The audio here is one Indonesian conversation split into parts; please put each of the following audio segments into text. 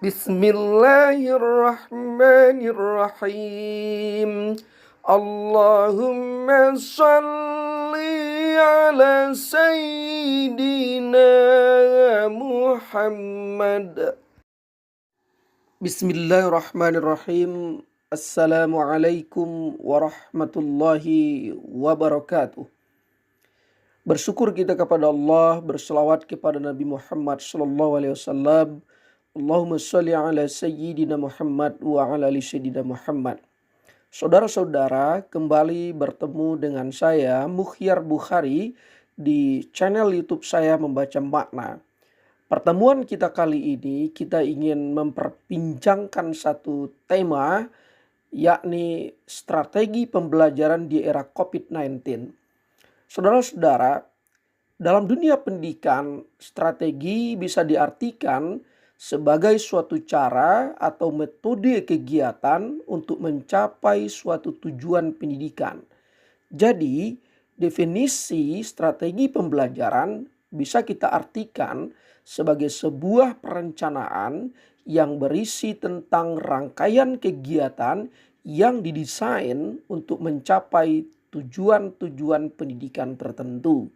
Bismillahirrahmanirrahim. Allahumma salli ala Sayyidina Muhammad. Bismillahirrahmanirrahim. Assalamualaikum warahmatullahi wabarakatuh. Bersyukur kita kepada Allah, berselawat kepada Nabi Muhammad SAW. Allahumma salli ala Sayyidina Muhammad wa ala ali Sayyidina Muhammad. Saudara-saudara, kembali bertemu dengan saya Mukhyar Bukhari di channel YouTube saya Membaca Makna. Pertemuan kita kali ini kita ingin memperbincangkan satu tema, yakni strategi pembelajaran di era COVID-19. Saudara-saudara, dalam dunia pendidikan, strategi bisa diartikan sebagai suatu cara atau metode kegiatan untuk mencapai suatu tujuan pendidikan. Jadi, definisi strategi pembelajaran bisa kita artikan sebagai sebuah perencanaan yang berisi tentang rangkaian kegiatan yang didesain untuk mencapai tujuan-tujuan pendidikan tertentu.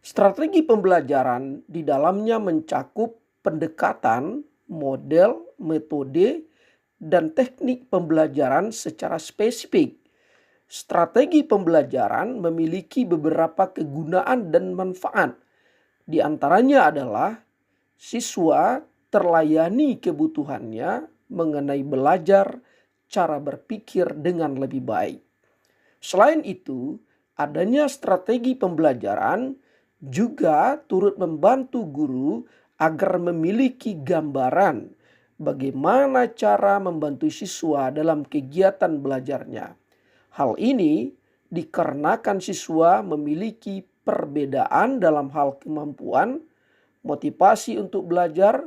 Strategi pembelajaran di dalamnya mencakup pendekatan, model, metode, dan teknik pembelajaran secara spesifik. Strategi pembelajaran memiliki beberapa kegunaan dan manfaat. Di antaranya adalah siswa terlayani kebutuhannya mengenai belajar cara berpikir dengan lebih baik. Selain itu, adanya strategi pembelajaran juga turut membantu guru agar memiliki gambaran bagaimana cara membantu siswa dalam kegiatan belajarnya. Hal ini dikarenakan siswa memiliki perbedaan dalam hal kemampuan, motivasi untuk belajar,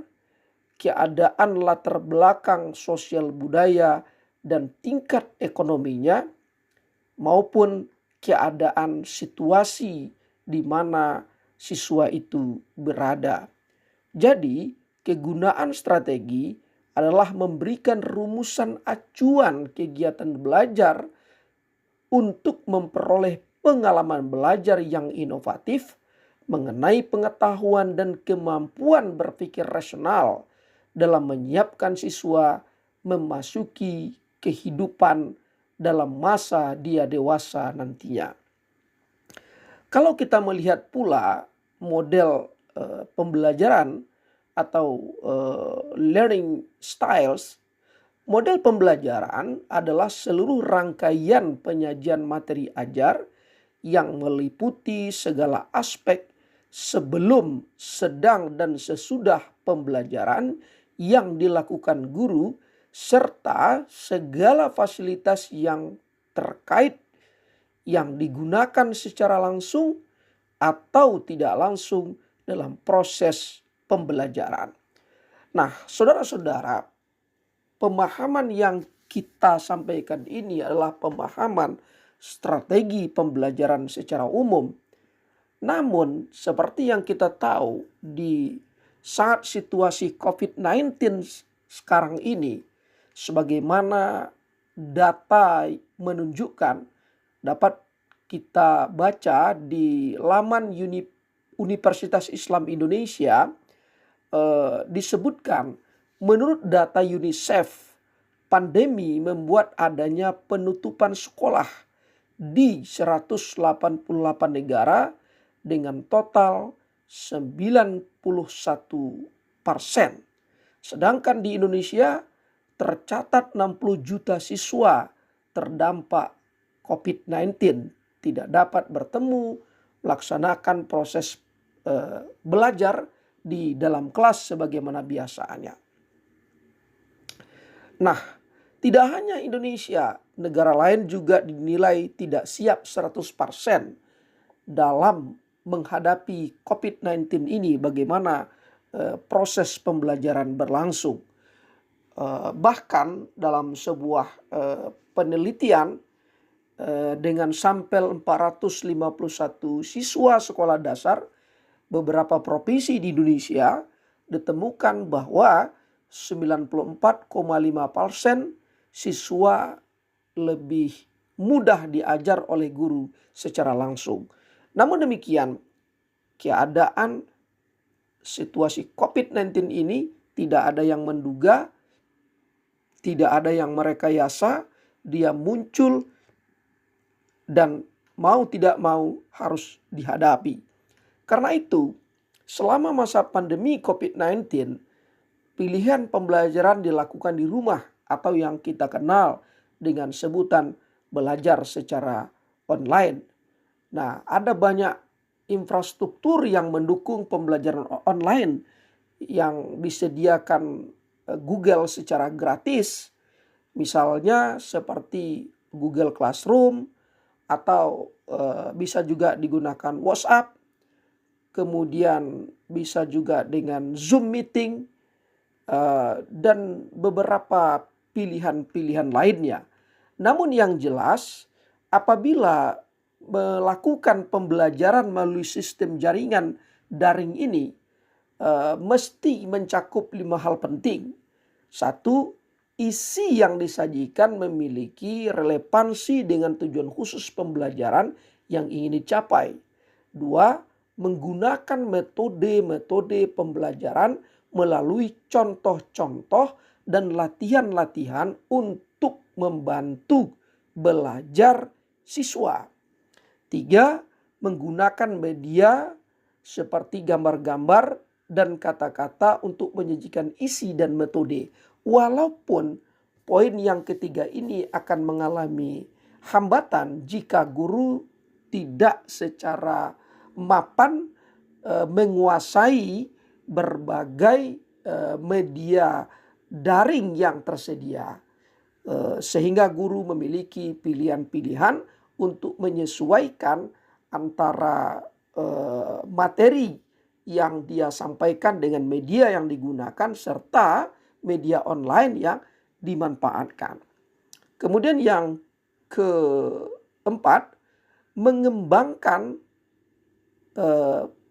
keadaan latar belakang sosial budaya dan tingkat ekonominya, maupun keadaan situasi di mana siswa itu berada. Jadi, kegunaan strategi adalah memberikan rumusan acuan kegiatan belajar untuk memperoleh pengalaman belajar yang inovatif mengenai pengetahuan dan kemampuan berpikir rasional dalam menyiapkan siswa memasuki kehidupan dalam masa dia dewasa nantinya. Kalau kita melihat pula model pembelajaran atau learning styles, model pembelajaran adalah seluruh rangkaian penyajian materi ajar yang meliputi segala aspek sebelum, sedang, dan sesudah pembelajaran yang dilakukan guru serta segala fasilitas yang terkait yang digunakan secara langsung atau tidak langsung dalam proses pembelajaran. Nah, saudara-saudara, pemahaman yang kita sampaikan ini adalah pemahaman strategi pembelajaran secara umum. Namun, seperti yang kita tahu di saat situasi COVID-19 sekarang ini, sebagaimana data menunjukkan, dapat kita baca di laman Universitas Islam Indonesia, disebutkan menurut data UNICEF, pandemi membuat adanya penutupan sekolah di 188 negara dengan total 91%. Sedangkan di Indonesia tercatat 60 juta siswa terdampak COVID-19 tidak dapat bertemu, melaksanakan proses belajar di dalam kelas sebagaimana biasanya. Nah, tidak hanya Indonesia, negara lain juga dinilai tidak siap 100% dalam menghadapi COVID-19 ini, bagaimana proses pembelajaran berlangsung. Bahkan dalam sebuah penelitian dengan sampel 451 siswa sekolah dasar beberapa provinsi di Indonesia, ditemukan bahwa 94,5% siswa lebih mudah diajar oleh guru secara langsung. Namun demikian, keadaan situasi COVID-19 ini tidak ada yang menduga, tidak ada yang merekayasa, dia muncul dan mau tidak mau harus dihadapi. Karena itu, selama masa pandemi COVID-19, pilihan pembelajaran dilakukan di rumah atau yang kita kenal dengan sebutan belajar secara online. Nah, ada banyak infrastruktur yang mendukung pembelajaran online yang disediakan Google secara gratis. Misalnya seperti Google Classroom atau bisa juga digunakan WhatsApp. Kemudian bisa juga dengan Zoom meeting dan beberapa pilihan-pilihan lainnya. Namun yang jelas, apabila melakukan pembelajaran melalui sistem jaringan daring ini, mesti mencakup 5 hal penting. 1, isi yang disajikan memiliki relevansi dengan tujuan khusus pembelajaran yang ingin dicapai. 2, menggunakan metode-metode pembelajaran melalui contoh-contoh dan latihan-latihan untuk membantu belajar siswa. 3, menggunakan media seperti gambar-gambar dan kata-kata untuk menyajikan isi dan metode. Walaupun poin yang ketiga ini akan mengalami hambatan jika guru tidak secara mapan menguasai berbagai media daring yang tersedia. Sehingga guru memiliki pilihan-pilihan untuk menyesuaikan antara materi yang dia sampaikan dengan media yang digunakan serta media online yang dimanfaatkan. Kemudian yang keempat, mengembangkan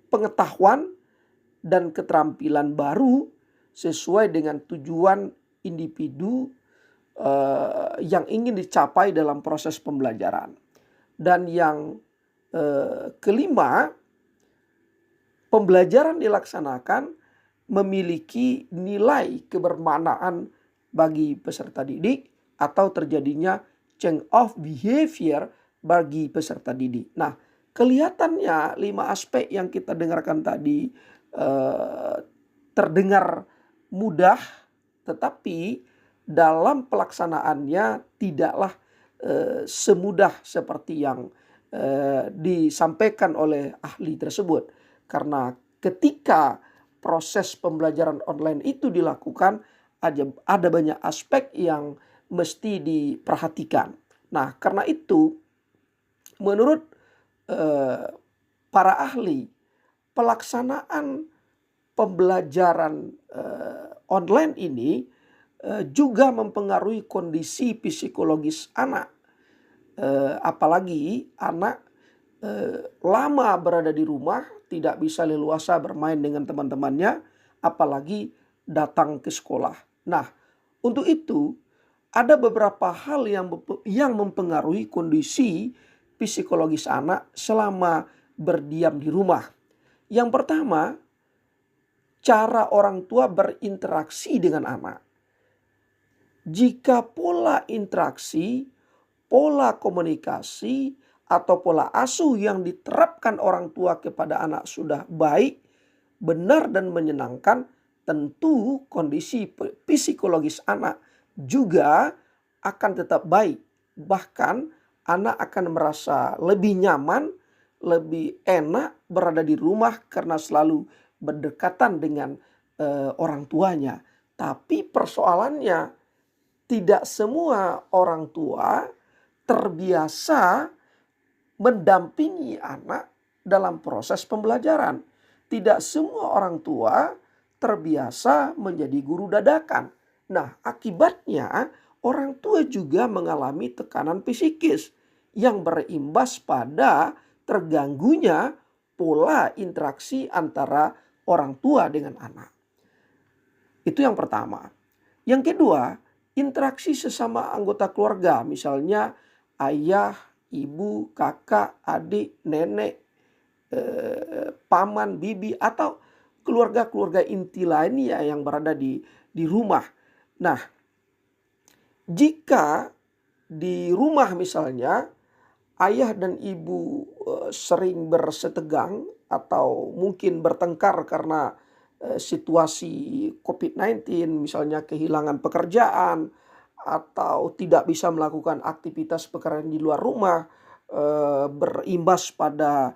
pengetahuan dan keterampilan baru sesuai dengan tujuan individu yang ingin dicapai dalam proses pembelajaran. Dan yang kelima, pembelajaran dilaksanakan memiliki nilai kebermaknaan bagi peserta didik atau terjadinya change of behavior bagi peserta didik. Nah, kelihatannya 5 aspek yang kita dengarkan tadi terdengar mudah, tetapi dalam pelaksanaannya tidaklah semudah seperti yang disampaikan oleh ahli tersebut. Karena ketika proses pembelajaran online itu dilakukan, ada banyak aspek yang mesti diperhatikan. Nah, karena itu menurut para ahli, pelaksanaan pembelajaran online ini juga mempengaruhi kondisi psikologis anak. Apalagi anak lama berada di rumah, tidak bisa leluasa bermain dengan teman-temannya, apalagi datang ke sekolah. Nah, untuk itu ada beberapa hal yang mempengaruhi kondisi psikologis anak selama berdiam di rumah. Yang pertama, cara orang tua berinteraksi dengan anak. Jika pola interaksi, pola komunikasi, atau pola asuh yang diterapkan orang tua kepada anak sudah baik, benar dan menyenangkan, tentu kondisi psikologis anak juga akan tetap baik. Bahkan anak akan merasa lebih nyaman, lebih enak berada di rumah karena selalu berdekatan dengan orang tuanya. Tapi persoalannya, tidak semua orang tua terbiasa mendampingi anak dalam proses pembelajaran. Tidak semua orang tua terbiasa menjadi guru dadakan. Nah, akibatnya orang tua juga mengalami tekanan psikis yang berimbas pada terganggunya pola interaksi antara orang tua dengan anak. Itu yang pertama. Yang kedua, interaksi sesama anggota keluarga, misalnya ayah, ibu, kakak, adik, nenek, paman, bibi, atau keluarga-keluarga inti lainnya yang berada di rumah. Nah, jika di rumah misalnya ayah dan ibu sering bersetegang atau mungkin bertengkar karena situasi COVID-19, misalnya kehilangan pekerjaan atau tidak bisa melakukan aktivitas pekerjaan di luar rumah, berimbas pada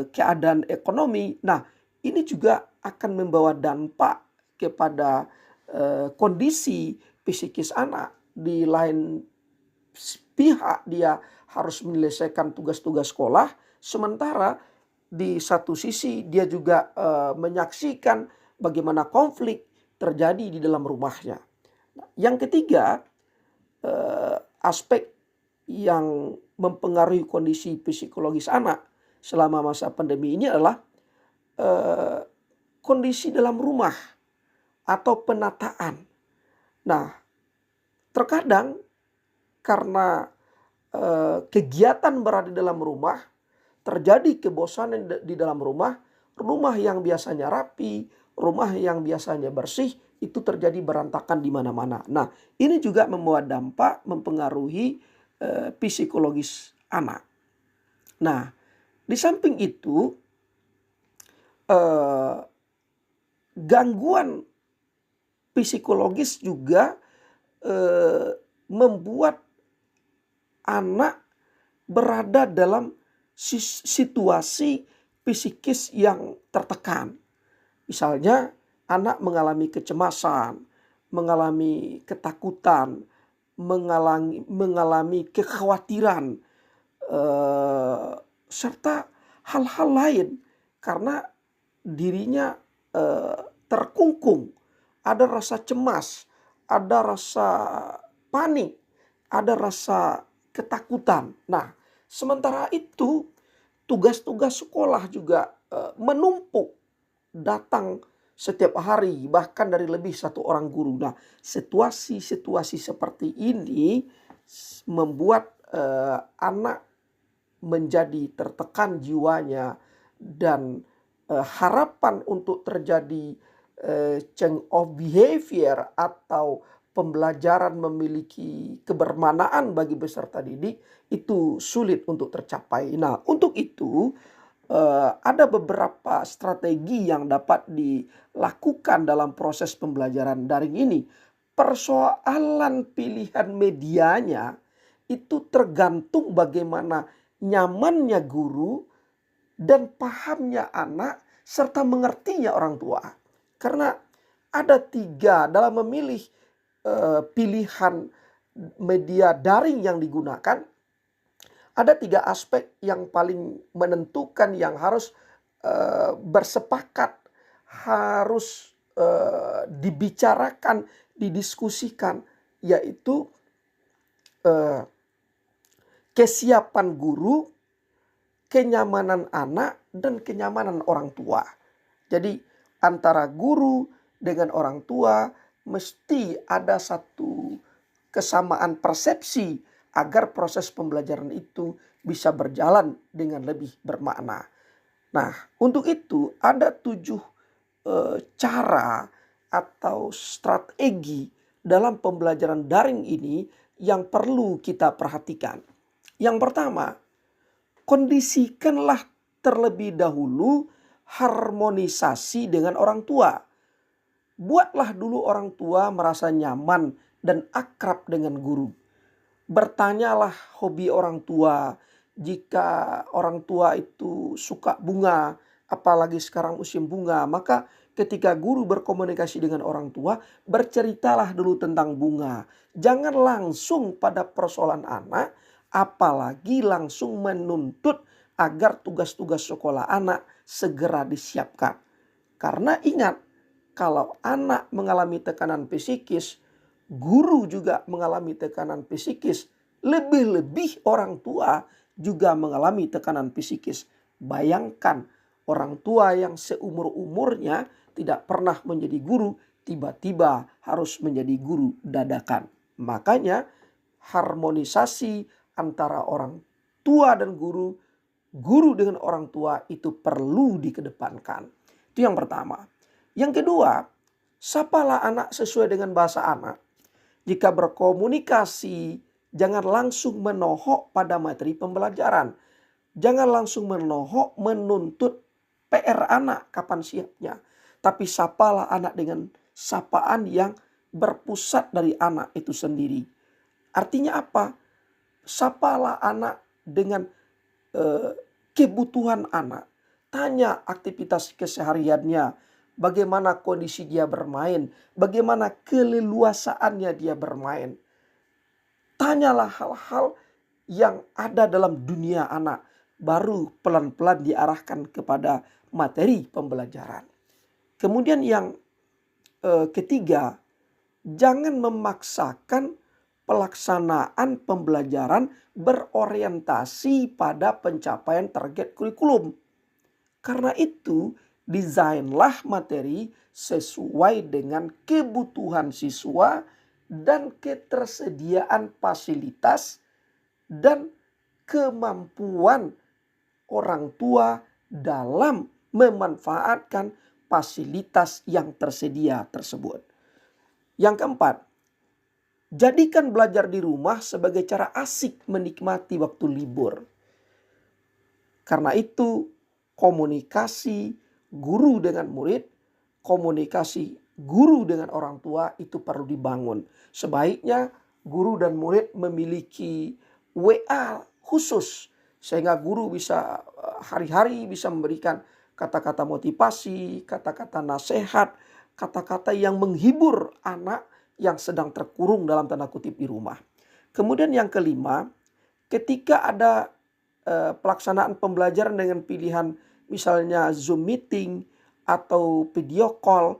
keadaan ekonomi. Nah, ini juga akan membawa dampak kepada kondisi psikis anak. Di lain pihak dia harus menyelesaikan tugas-tugas sekolah, sementara di satu sisi dia juga menyaksikan bagaimana konflik terjadi di dalam rumahnya. Yang ketiga, aspek yang mempengaruhi kondisi psikologis anak selama masa pandemi ini adalah kondisi dalam rumah atau penataan. Nah, terkadang karena kegiatan berada di dalam rumah, terjadi kebosanan di dalam rumah, rumah yang biasanya rapi, rumah yang biasanya bersih, itu terjadi berantakan di mana-mana. Nah, ini juga membawa dampak mempengaruhi psikologis anak. Nah, di samping itu, gangguan psikologis juga membuat anak berada dalam situasi psikis yang tertekan. Misalnya anak mengalami kecemasan, mengalami ketakutan, mengalami kekhawatiran, serta hal-hal lain karena dirinya terkungkung. Ada rasa cemas, ada rasa panik, ada rasa ketakutan. Nah, sementara itu tugas-tugas sekolah juga menumpuk datang setiap hari, bahkan dari lebih satu orang guru. Nah, situasi-situasi seperti ini membuat anak menjadi tertekan jiwanya dan harapan untuk terjadi change of behavior atau pembelajaran memiliki kebermanaan bagi peserta didik itu sulit untuk tercapai. Nah, untuk itu ada beberapa strategi yang dapat dilakukan dalam proses pembelajaran daring ini. Persoalan pilihan medianya itu tergantung bagaimana nyamannya guru dan pahamnya anak serta mengertinya orang tua. Karena ada 3 dalam memilih pilihan media daring yang digunakan, ada 3 aspek yang paling menentukan yang harus bersepakat, harus dibicarakan, didiskusikan, yaitu kesiapan guru, kenyamanan anak, dan kenyamanan orang tua. Jadi antara guru dengan orang tua mesti ada satu kesamaan persepsi agar proses pembelajaran itu bisa berjalan dengan lebih bermakna. Nah, untuk itu ada 7 cara atau strategi dalam pembelajaran daring ini yang perlu kita perhatikan. Yang pertama, kondisikanlah terlebih dahulu harmonisasi dengan orang tua. Buatlah dulu orang tua merasa nyaman dan akrab dengan guru. Bertanyalah hobi orang tua. Jika orang tua itu suka bunga, apalagi sekarang musim bunga, maka ketika guru berkomunikasi dengan orang tua, berceritalah dulu tentang bunga. Jangan langsung pada persoalan anak, apalagi langsung menuntut agar tugas-tugas sekolah anak segera disiapkan. Karena ingat, kalau anak mengalami tekanan psikis, guru juga mengalami tekanan psikis. Lebih-lebih orang tua juga mengalami tekanan psikis. Bayangkan orang tua yang seumur-umurnya tidak pernah menjadi guru, tiba-tiba harus menjadi guru dadakan. Makanya harmonisasi antara orang tua dan guru, guru dengan orang tua itu perlu dikedepankan. Itu yang pertama. Yang kedua, sapalah anak sesuai dengan bahasa anak. Jika berkomunikasi, jangan langsung menohok pada materi pembelajaran. Jangan langsung menohok menuntut PR anak kapan siapnya. Tapi sapalah anak dengan sapaan yang berpusat dari anak itu sendiri. Artinya apa? Sapalah anak dengan kebutuhan anak. Tanya aktivitas kesehariannya. Bagaimana kondisi dia bermain. Bagaimana keleluasaannya dia bermain. Tanyalah hal-hal yang ada dalam dunia anak. Baru pelan-pelan diarahkan kepada materi pembelajaran. Kemudian yang ketiga, jangan memaksakan pelaksanaan pembelajaran berorientasi pada pencapaian target kurikulum. Karena itu, desainlah materi sesuai dengan kebutuhan siswa dan ketersediaan fasilitas dan kemampuan orang tua dalam memanfaatkan fasilitas yang tersedia tersebut. Yang keempat, jadikan belajar di rumah sebagai cara asik menikmati waktu libur. Karena itu, komunikasi guru dengan murid, komunikasi guru dengan orang tua itu perlu dibangun. Sebaiknya guru dan murid memiliki WA khusus sehingga guru bisa hari-hari bisa memberikan kata-kata motivasi, kata-kata nasihat, kata-kata yang menghibur anak yang sedang terkurung dalam tanda kutip di rumah. Kemudian yang kelima, ketika ada pelaksanaan pembelajaran dengan pilihan misalnya Zoom meeting atau video call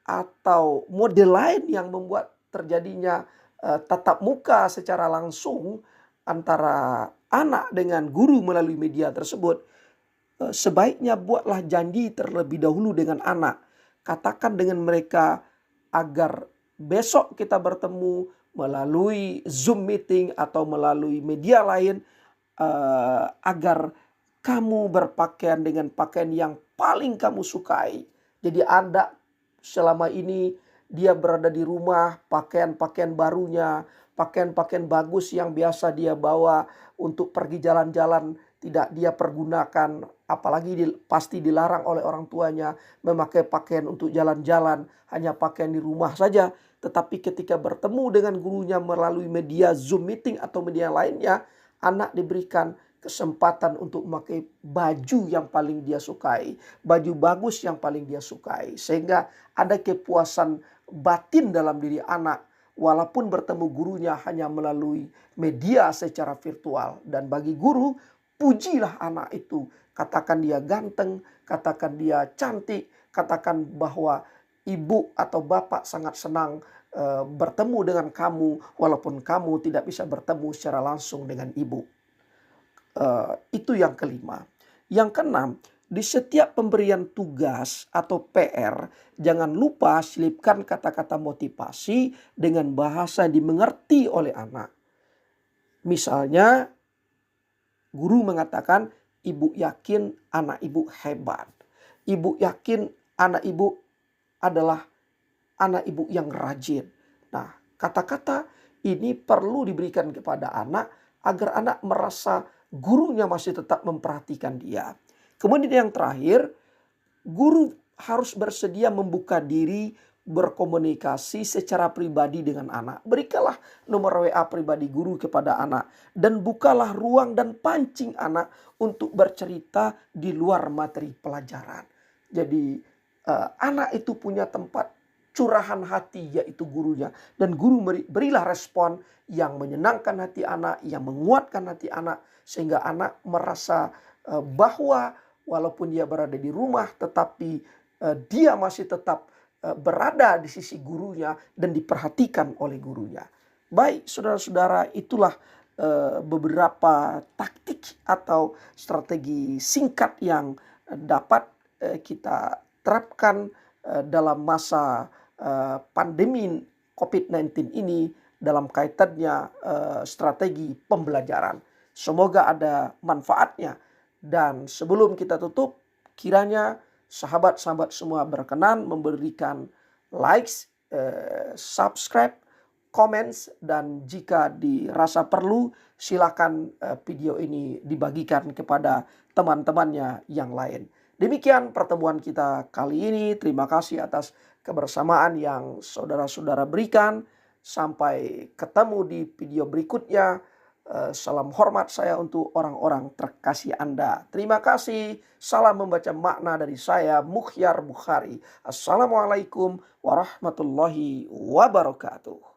atau model lain yang membuat terjadinya tatap muka secara langsung antara anak dengan guru melalui media tersebut, sebaiknya buatlah janji terlebih dahulu dengan anak. Katakan dengan mereka agar besok kita bertemu melalui Zoom meeting atau melalui media lain, agar kamu berpakaian dengan pakaian yang paling kamu sukai. Jadi Anda selama ini dia berada di rumah, pakaian-pakaian barunya, pakaian-pakaian bagus yang biasa dia bawa untuk pergi jalan-jalan tidak dia pergunakan. Apalagi pasti dilarang oleh orang tuanya memakai pakaian untuk jalan-jalan, hanya pakaian di rumah saja. Tetapi ketika bertemu dengan gurunya melalui media Zoom meeting atau media lainnya, anak diberikan kesempatan untuk memakai baju yang paling dia sukai, baju bagus yang paling dia sukai, sehingga ada kepuasan batin dalam diri anak walaupun bertemu gurunya hanya melalui media secara virtual. Dan bagi guru, pujilah anak itu, katakan dia ganteng, katakan dia cantik, katakan bahwa ibu atau bapak sangat senang bertemu dengan kamu walaupun kamu tidak bisa bertemu secara langsung dengan ibu. Itu yang kelima. Yang keenam, di setiap pemberian tugas atau PR, jangan lupa selipkan kata-kata motivasi dengan bahasa dimengerti oleh anak. Misalnya, guru mengatakan, ibu yakin anak ibu hebat. Ibu yakin anak ibu adalah anak ibu yang rajin. Nah, kata-kata ini perlu diberikan kepada anak agar anak merasa gurunya masih tetap memperhatikan dia. Kemudian yang terakhir, guru harus bersedia membuka diri berkomunikasi secara pribadi dengan anak. Berikanlah nomor WA pribadi guru kepada anak dan bukalah ruang dan pancing anak untuk bercerita di luar materi pelajaran. Jadi anak itu punya tempat curahan hati, yaitu gurunya. Dan guru berilah respon yang menyenangkan hati anak, yang menguatkan hati anak, sehingga anak merasa bahwa walaupun dia berada di rumah, tetapi dia masih tetap berada di sisi gurunya dan diperhatikan oleh gurunya. Baik, saudara-saudara, itulah beberapa taktik atau strategi singkat yang dapat kita terapkan dalam masa pandemi COVID-19 ini dalam kaitannya strategi pembelajaran. Semoga ada manfaatnya. Dan sebelum kita tutup, kiranya sahabat-sahabat semua berkenan memberikan likes, subscribe, comments, dan jika dirasa perlu silakan video ini dibagikan kepada teman-temannya yang lain. Demikian pertemuan kita kali ini. Terima kasih atas kebersamaan yang saudara-saudara berikan. Sampai ketemu di video berikutnya. Salam hormat saya untuk orang-orang terkasih Anda. Terima kasih. Salam membaca makna dari saya, Mukhyar Bukhari. Assalamualaikum warahmatullahi wabarakatuh.